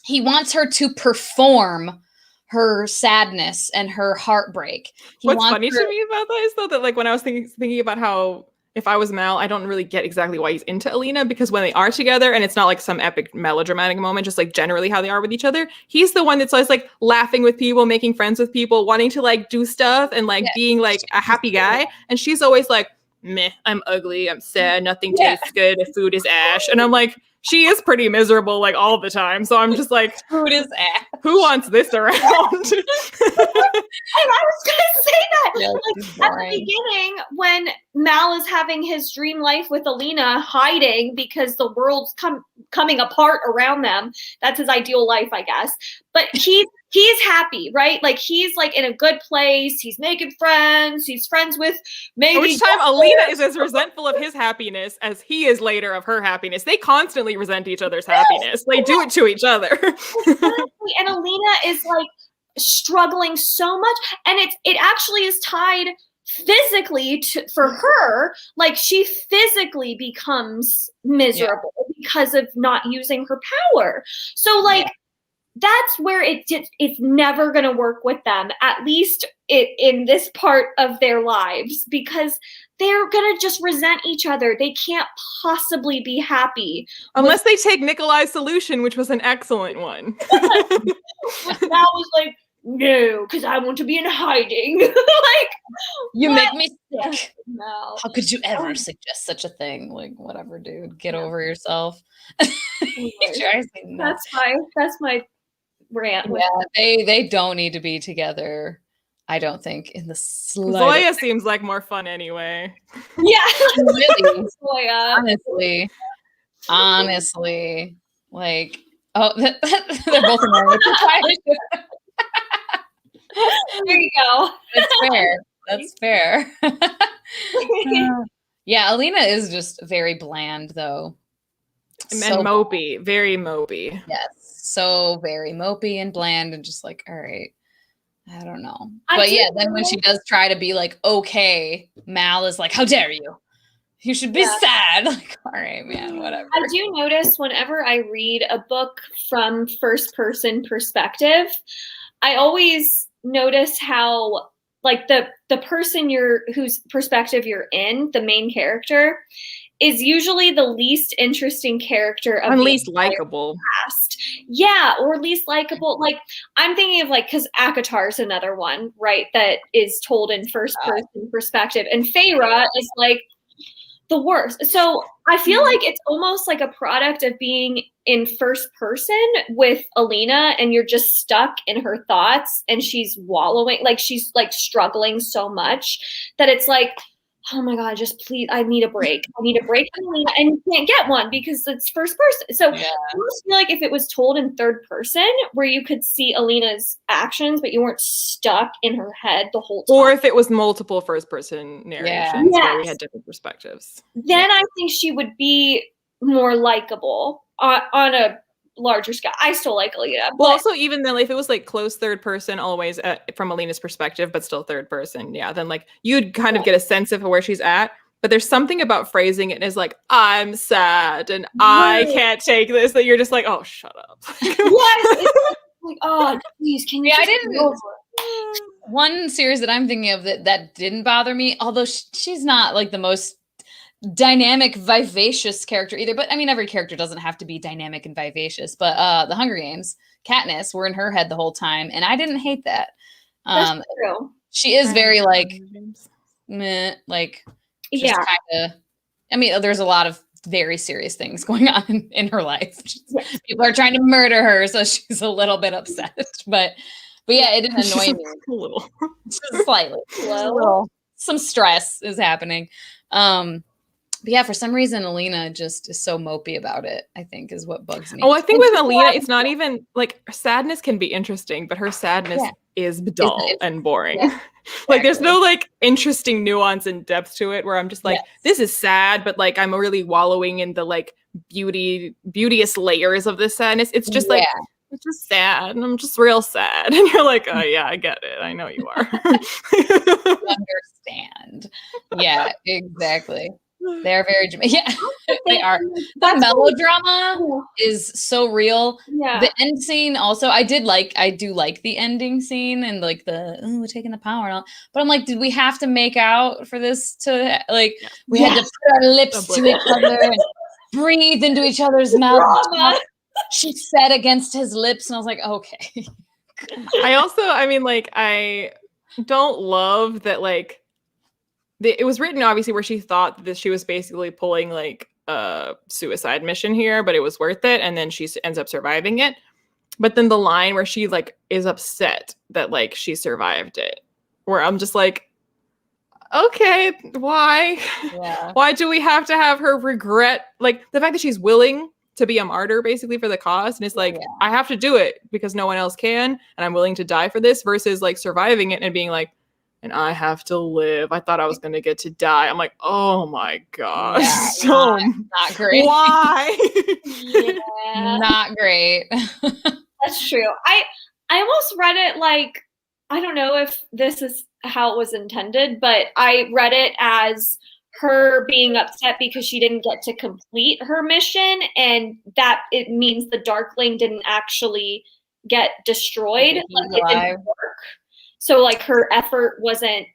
Speaker 1: he wants her to perform her sadness and her heartbreak.
Speaker 2: What's funny to me about that is though that like when I was thinking about how if I was Mal, I don't really get exactly why he's into Alina because when they are together and it's not like some epic melodramatic moment, just like generally how they are with each other, he's the one that's always like laughing with people, making friends with people, wanting to like do stuff and like being like a happy guy. And she's always like, meh, I'm ugly, I'm sad, nothing tastes good, the food is ash. And I'm like, she is pretty miserable like all the time. So I'm just like,
Speaker 1: food is ash.
Speaker 2: Who wants this around?
Speaker 3: And I was going to say that.
Speaker 1: Yeah,
Speaker 3: like, at the beginning, when Mal is having his dream life with Alina, hiding because the world's coming apart around them. That's his ideal life, I guess. But he's happy, right? Like, he's like in a good place. He's making friends. He's friends with maybe.
Speaker 2: Which time Alina is as resentful of his happiness as he is later of her happiness. They constantly resent each other's happiness. They do it to each other.
Speaker 3: Exactly. And Alina is like struggling so much, and it actually is tied physically for her. Like, she physically becomes miserable because of not using her power. So like. That's where it's never going to work with them, at least in this part of their lives, because they're going to just resent each other. They can't possibly be happy.
Speaker 2: Unless they take Nikolai's solution, which was an excellent one.
Speaker 3: That was like, no, because I want to be in hiding. Like,
Speaker 1: you make me sick.
Speaker 3: No.
Speaker 1: How could you ever suggest such a thing? Like, whatever, dude. Get over yourself.
Speaker 3: That's my rant.
Speaker 1: Yeah, they don't need to be together. I don't think in the slightest.
Speaker 2: Zoya seems like more fun anyway.
Speaker 3: Yeah,
Speaker 1: really.
Speaker 3: Zoya.
Speaker 1: Honestly, like, oh, they're both annoying.
Speaker 3: There you go.
Speaker 1: That's fair. Yeah, Alina is just very bland, though.
Speaker 2: And mopey, very mopey.
Speaker 1: Yes, so very mopey and bland, and just like, all right, I don't know. But yeah, then when she does try to be like, okay, Mal is like, how dare you? You should be sad. Like, all right, man, whatever.
Speaker 3: I do notice whenever I read a book from first person perspective, I always notice how, like, the person whose perspective you're in, the main character, is usually the least interesting character of the
Speaker 2: least likable
Speaker 3: past. Yeah, or least likable. Like, I'm thinking of, like, because Akatar is another one, right, that is told in first person perspective, and Feyre is like the worst. So I feel like it's almost like a product of being in first person with Alina, and you're just stuck in her thoughts, and she's wallowing, like, she's like struggling so much that it's like, oh my God, just please, I need a break. I need a break from Alina, and you can't get one because it's first person. So I almost feel like if it was told in third person, where you could see Alina's actions, but you weren't stuck in her head the whole time.
Speaker 2: Or if it was multiple first person narrations where we had different perspectives.
Speaker 3: Then I think she would be more likable on a larger scale. I still like Alina.
Speaker 2: Well, also, even then, if it was like close third person, always from Alina's perspective, but still third person, then like you'd kind of get a sense of where she's at. But there's something about phrasing it as like, I'm sad and I can't take this, that you're just like, oh, shut up.
Speaker 3: Yes, it's like, oh, please, can you?
Speaker 1: I didn't. One series that I'm thinking of that didn't bother me, although she's not like the most dynamic, vivacious character either. But I mean, every character doesn't have to be dynamic and vivacious. But the Hunger Games, Katniss, were in her head the whole time, and I didn't hate that.
Speaker 3: That's true.
Speaker 1: She is very like, meh, like, just kind of. I mean, there's a lot of very serious things going on in her life. People are trying to murder her, so she's a little bit upset. But yeah, it didn't annoy me
Speaker 2: a little,
Speaker 1: just slightly. Some stress is happening. But yeah, for some reason, Alina just is so mopey about it, I think, is what bugs me.
Speaker 2: Oh, I think with Alina, it's not even like sadness can be interesting, but her sadness is dull and boring. Yeah, like there's no like interesting nuance and depth to it where I'm just like, this is sad, but like I'm really wallowing in the like beauteous layers of this sadness. It's just like, it's just sad and I'm just real sad. And you're like, oh yeah, I get it. I know you are.
Speaker 1: Understand. Yeah, exactly. They're very they are. The melodrama is so real. Yeah. The end scene also, I do like the ending scene and like the taking the power and all. But I'm like, did we have to make out for this to like we had to put our lips to each other and breathe into each other's mouths? She said against his lips, and I was like, okay.
Speaker 2: I mean, like, I don't love that like it was written obviously where she thought that she was basically pulling like a suicide mission here, but it was worth it, and then she ends up surviving it. But then the line where she like is upset that like she survived it, where I'm just like, okay, why?
Speaker 1: Yeah.
Speaker 2: Why do we have to have her regret like the fact that she's willing to be a martyr basically for the cause, and it's like, I have to do it because no one else can, and I'm willing to die for this, versus like surviving it and being like, and I have to live. I thought I was going to get to die. I'm like, oh my gosh.
Speaker 1: Yeah,
Speaker 2: so
Speaker 1: not great.
Speaker 2: Why?
Speaker 3: Yeah.
Speaker 1: Not great.
Speaker 3: That's true. I almost read it like, I don't know if this is how it was intended, but I read it as her being upset because she didn't get to complete her mission, and that it means the Darkling didn't actually get destroyed. Like, it didn't work. So like her effort wasn't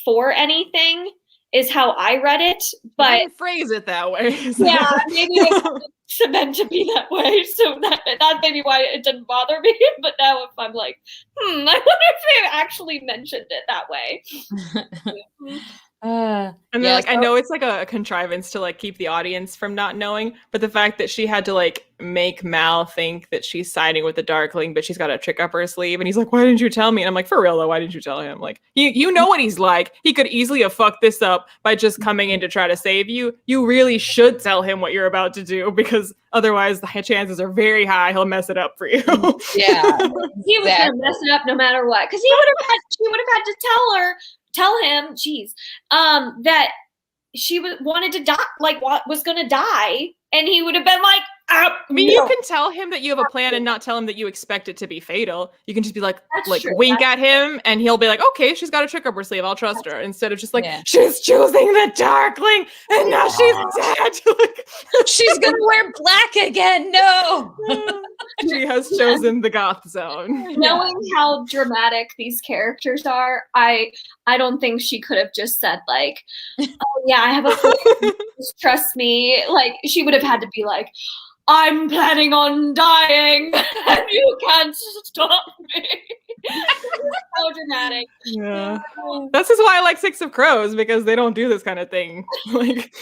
Speaker 3: for anything is how I read it. But
Speaker 2: I didn't phrase it that way. So.
Speaker 3: Yeah, maybe it's meant to be that way. So that's maybe why it didn't bother me. But now if I'm like, I wonder if they actually mentioned it that way.
Speaker 2: And then like I know it's like a contrivance to like keep the audience from not knowing, but the fact that she had to like make Mal think that she's siding with the Darkling, but she's got a trick up her sleeve, and he's like, why didn't you tell me? And I'm like, for real though, why didn't you tell him? Like, you know what he's like. He could easily have fucked this up by just coming in to try to save you. You really should tell him what you're about to do, because otherwise the chances are very high he'll mess it up for you.
Speaker 1: Yeah.
Speaker 3: He was gonna mess it up no matter what, because she would have had to tell him, that she wanted to die, like was gonna die, and he would have been like,
Speaker 2: I mean, you can tell him that you have a plan and not tell him that you expect it to be fatal. You can just be like wink at him, and he'll be like, okay, she's got a trick up her sleeve, I'll trust her. Instead of just like, she's choosing the Darkling, and now she's dead. Like,
Speaker 1: she's gonna wear black again. No.
Speaker 2: She has chosen the goth zone.
Speaker 3: Knowing how dramatic these characters are, I don't think she could have just said like, oh yeah, I have a plan. Just trust me. Like, she would have had to be like, I'm planning on dying, and you can't stop me. So dramatic.
Speaker 2: Yeah, this is why I like Six of Crows, because they don't do this kind of thing. Like,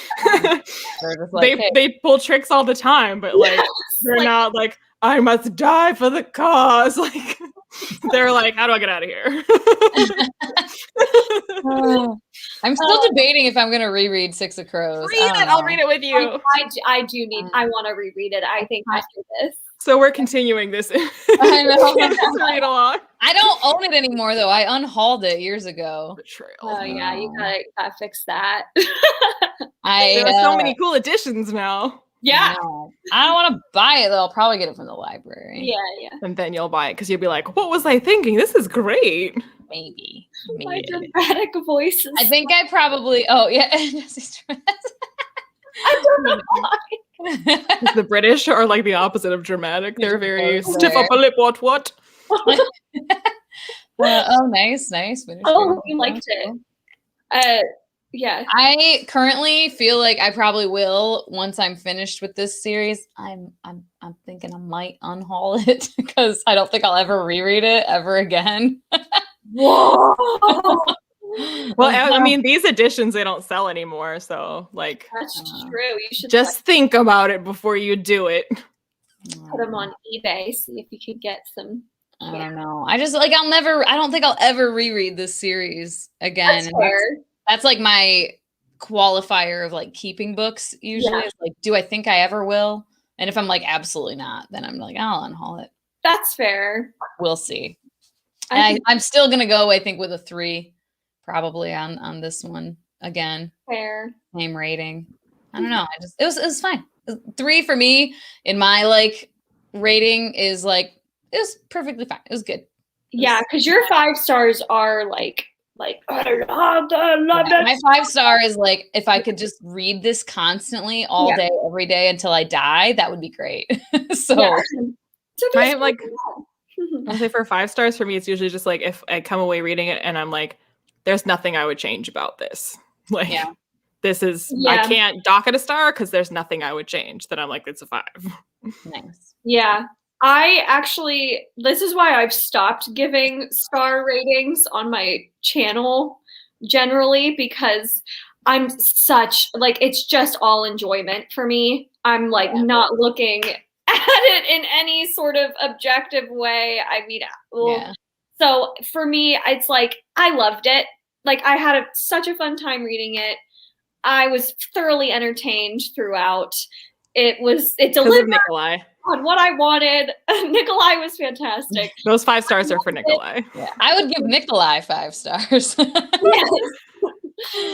Speaker 2: they pull tricks all the time, but like they're not like, I must die for the cause. Like, they're like, how do I get out of here?
Speaker 1: I'm still debating if I'm going to reread Six of Crows.
Speaker 2: Read it. I'll read it with you.
Speaker 3: I do need. I want to reread it. I think after this.
Speaker 2: So we're continuing this.
Speaker 1: I know.
Speaker 2: Read along.
Speaker 1: I don't own it anymore, though. I unhauled it years ago.
Speaker 2: Betrayal.
Speaker 3: Oh yeah, you gotta fix that.
Speaker 2: There are so many cool editions now.
Speaker 3: Yeah.
Speaker 1: I don't want to buy it, though. I'll probably get it from the library.
Speaker 3: Yeah.
Speaker 2: And then you'll buy it because you'll be like, what was I thinking? This is great.
Speaker 1: Maybe.
Speaker 3: My dramatic voices.
Speaker 1: I think I probably. Oh yeah.
Speaker 3: I don't know why.
Speaker 2: The British are like the opposite of dramatic. They're very stiff upper lip. What?
Speaker 1: Oh, nice.
Speaker 3: Oh, you liked it. Yeah.
Speaker 1: I currently feel like I probably will once I'm finished with this series. I'm thinking I might unhaul it because I don't think I'll ever reread it ever again.
Speaker 3: Whoa.
Speaker 2: Well, I mean, these editions, they don't sell anymore, so like
Speaker 3: that's true. You should
Speaker 2: just think about it before you do it.
Speaker 3: Put them on eBay, see if you could get some.
Speaker 1: I don't know. I just like I don't think I'll ever reread this series again.
Speaker 3: That's fair.
Speaker 1: That's like my qualifier of like keeping books usually. Yeah. It's like, do I think I ever will? And if I'm like, absolutely not, then I'm like, I'll unhaul it.
Speaker 3: That's fair.
Speaker 1: We'll see. I'm still going to go, I think, with a 3 probably on this one again.
Speaker 3: Fair.
Speaker 1: Same rating. I don't know. It was fine. 3 for me in my like rating is like, it was perfectly fine. It was good.
Speaker 3: Yeah. Cause your 5 stars are like, I love that.
Speaker 1: My 5-star is like, if I could just read this constantly all day, every day until I die, that would be great.
Speaker 2: I'm like, I'll say for 5 stars for me, it's usually just like if I come away reading it and I'm like, there's nothing I would change about this. Like, this is, I can't dock it a star because there's nothing I would change. Then I'm like, it's a 5.
Speaker 1: Nice.
Speaker 3: Yeah. This is why I've stopped giving star ratings on my channel, generally because I'm such like it's just all enjoyment for me. I'm like not looking at it in any sort of objective way. I mean, so for me, it's like I loved it. Like I had such a fun time reading it. I was thoroughly entertained throughout. It delivered
Speaker 2: Nikolai
Speaker 3: on what I wanted. Nikolai was fantastic.
Speaker 2: Those 5 stars are for Nikolai.
Speaker 1: Yeah, I would give Nikolai 5 stars.
Speaker 3: Yes.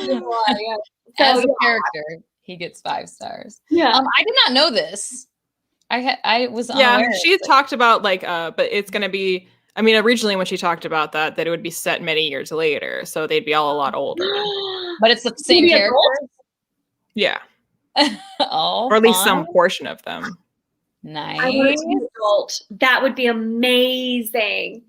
Speaker 3: Nikolai, yeah.
Speaker 1: As a character, he gets 5 stars.
Speaker 3: Yeah.
Speaker 1: I did not know this. I was unaware.
Speaker 2: She talked about like but it's gonna be, I mean, originally when she talked about that it would be set many years later, so they'd be all a lot older.
Speaker 1: But it's the same character.
Speaker 2: Yeah.
Speaker 1: Oh,
Speaker 2: or at least some portion of them.
Speaker 1: Nice.
Speaker 3: I want to be an adult. That would be amazing.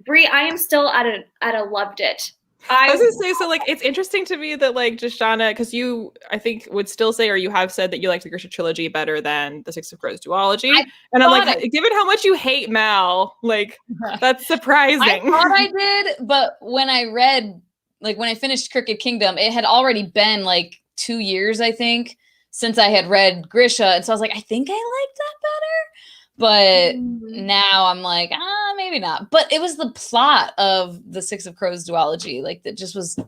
Speaker 3: Brie, I am still at a loved it.
Speaker 2: I was gonna say, so like it's interesting to me that like Jeshana, because you I think would still say, or you have said that you like the Grisha trilogy better than the Six of Crows duology. And I'm like, given how much you hate Mal, like that's surprising.
Speaker 1: I thought I did, but when I read, like when I finished Crooked Kingdom, it had already been like 2 years, I think, since I had read Grisha. And so I was like, I think I liked that better. But now I'm like, maybe not. But it was the plot of the Six of Crows duology, like that just was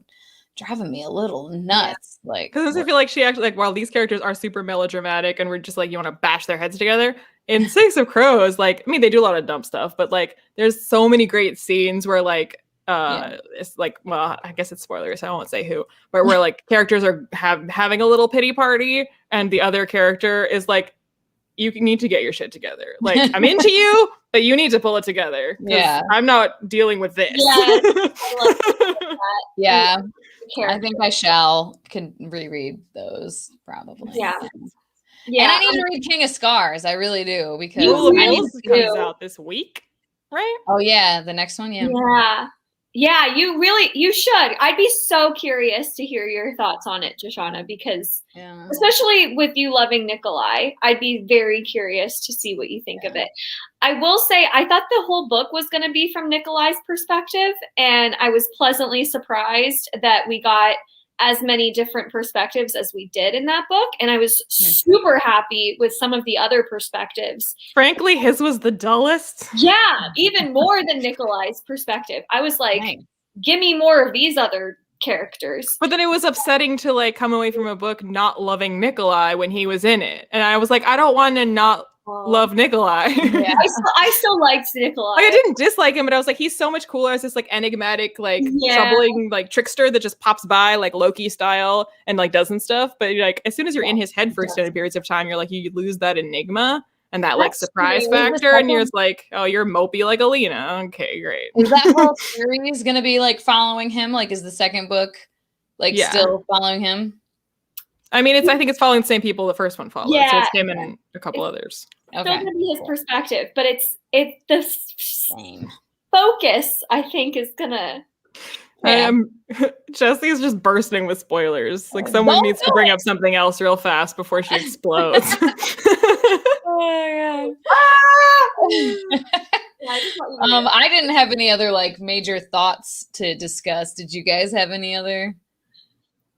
Speaker 1: driving me a little nuts. Like,
Speaker 2: because I feel like she actually, like, while these characters are super melodramatic and we're just like, you want to bash their heads together, in Six of Crows, like, I mean, they do a lot of dumb stuff, but like there's so many great scenes where like it's like, well, I guess it's spoilers, I won't say who, but where like characters are having a little pity party and the other character is like, you need to get your shit together. Like, I'm into you, but you need to pull it together. Yeah. I'm not dealing with this.
Speaker 1: Yeah. I think I can reread those probably.
Speaker 3: Yeah.
Speaker 1: Yeah. And I need to read King of Scars. I really do, because
Speaker 2: comes out this week, right?
Speaker 1: Oh yeah, the next one,
Speaker 3: Yeah, you should. I'd be so curious to hear your thoughts on it, Jeshana, because especially with you loving Nikolai, I'd be very curious to see what you think of it. I will say, I thought the whole book was going to be from Nikolai's perspective, and I was pleasantly surprised that we got as many different perspectives as we did in that book. And I was super happy with some of the other perspectives.
Speaker 2: Frankly, his was the dullest.
Speaker 3: Yeah, even more than Nikolai's perspective. I was like, give me more of these other characters.
Speaker 2: But then it was upsetting to like come away from a book not loving Nikolai when he was in it. And I was like, I don't want to not love Nikolai.
Speaker 3: Yeah. I still liked Nikolai.
Speaker 2: Like, I didn't dislike him, but I was like, he's so much cooler as this like enigmatic, like troubling, like trickster that just pops by like Loki style and like does and stuff. But like as soon as you're in his head for extended periods of time, you're like, you lose that enigma and that like surprise factor, and you're just like, oh, you're mopey like Alina. Okay, great.
Speaker 1: Is that whole series gonna be like following him? Like, is the second book like still following him?
Speaker 2: I mean, I think it's following the same people the first one followed. So it's him and a couple others.
Speaker 3: Still gonna be his perspective, but it's the same focus. I think is gonna.
Speaker 2: Jessie's just bursting with spoilers. Like someone needs to bring up something else real fast before she explodes.
Speaker 1: Oh my god. I didn't have any other like major thoughts to discuss. Did you guys have any other?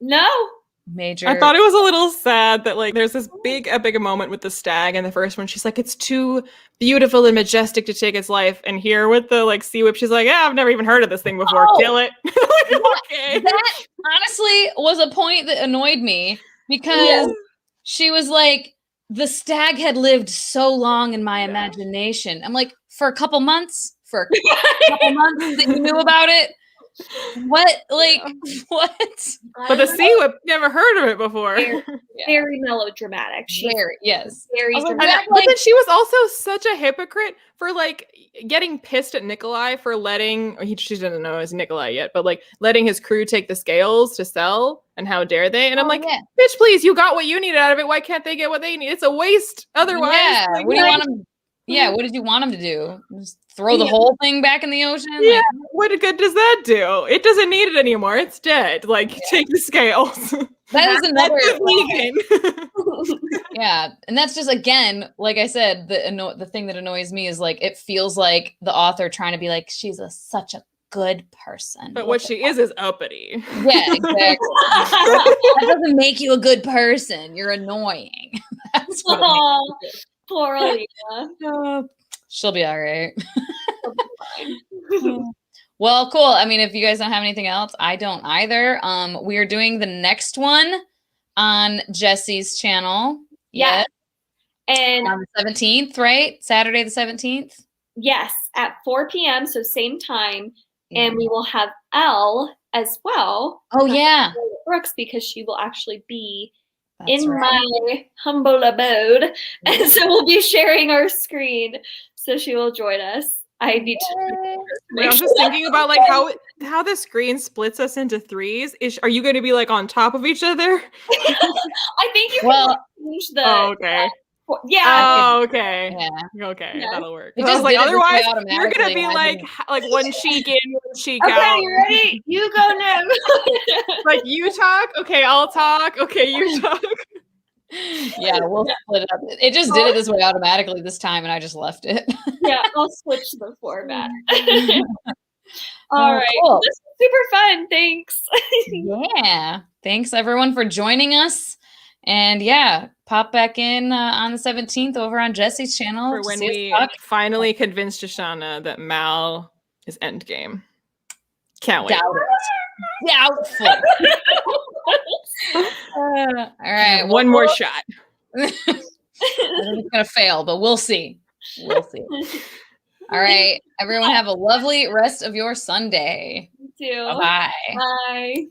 Speaker 3: No.
Speaker 1: Major.
Speaker 2: I thought it was a little sad that like there's this big epic moment with the stag in the first one. She's like, it's too beautiful and majestic to take its life. And here with the like sea whip, she's like, yeah, I've never even heard of this thing before. Kill it.
Speaker 1: Okay. That honestly was a point that annoyed me because she was like, the stag had lived so long in my imagination. I'm like, for a couple months that you knew about it. What? Like, what?
Speaker 2: But the sea whip, never heard of it before.
Speaker 3: Very melodramatic.
Speaker 1: Very
Speaker 3: dramatic.
Speaker 2: But then she was also such a hypocrite for like getting pissed at Nikolai for letting, she didn't know it was Nikolai yet, but like letting his crew take the scales to sell, and how dare they? And I'm like, bitch, please, you got what you needed out of it. Why can't they get what they need? It's a waste otherwise.
Speaker 1: Yeah. Like, what do you want them? Yeah, what did you want him to do? Just throw the whole thing back in the ocean?
Speaker 2: Yeah, like, what good does that do? It doesn't need it anymore. It's dead. Like, take the scales.
Speaker 1: That is another yeah, and that's just, again, like I said, the thing that annoys me is like it feels like the author trying to be like, she's such a good person.
Speaker 2: But what she is uppity.
Speaker 1: Yeah, exactly. That doesn't make you a good person. You're annoying. That's what it makes you.
Speaker 3: Poor Alina.
Speaker 1: She'll be all right. Well, cool. I mean, if you guys don't have anything else, I don't either. We are doing the next one on Jessie's channel.
Speaker 3: Yeah. And
Speaker 1: on the 17th, right? Saturday the 17th?
Speaker 3: Yes, at 4 p.m. So same time. Yeah. And we will have Elle as well.
Speaker 1: Oh, yeah.
Speaker 3: Brooks, because she will actually be my humble abode. And so we'll be sharing our screen. So she will join us. I need to.
Speaker 2: I was just thinking about like how the screen splits us into threes. Are you going to be like on top of each other?
Speaker 3: I think you can change the.
Speaker 2: Oh, okay.
Speaker 3: Yeah.
Speaker 2: Oh, okay.
Speaker 1: Yeah.
Speaker 2: Okay, yeah. That'll work.
Speaker 1: I
Speaker 2: was like, otherwise, you're gonna be like one cheek in, one cheek out.
Speaker 3: Okay, you ready? You go now.
Speaker 2: Like you talk. Okay, I'll talk. Okay, you talk.
Speaker 1: Yeah, we'll split it up. It just did it this way automatically this time, and I just left it.
Speaker 3: Yeah, I'll switch the format. All right. Cool. This was super fun. Thanks.
Speaker 1: Yeah. Thanks everyone for joining us. And yeah, pop back in on the 17th over on Jessie's channel.
Speaker 2: For when we finally convince Shoshana that Mal is endgame. Can't wait.
Speaker 1: Doubtful. All right.
Speaker 2: One more shot.
Speaker 1: I think it's going to fail, but we'll see. We'll see. All right. Everyone have a lovely rest of your Sunday.
Speaker 3: You too.
Speaker 1: Bye.
Speaker 3: Bye.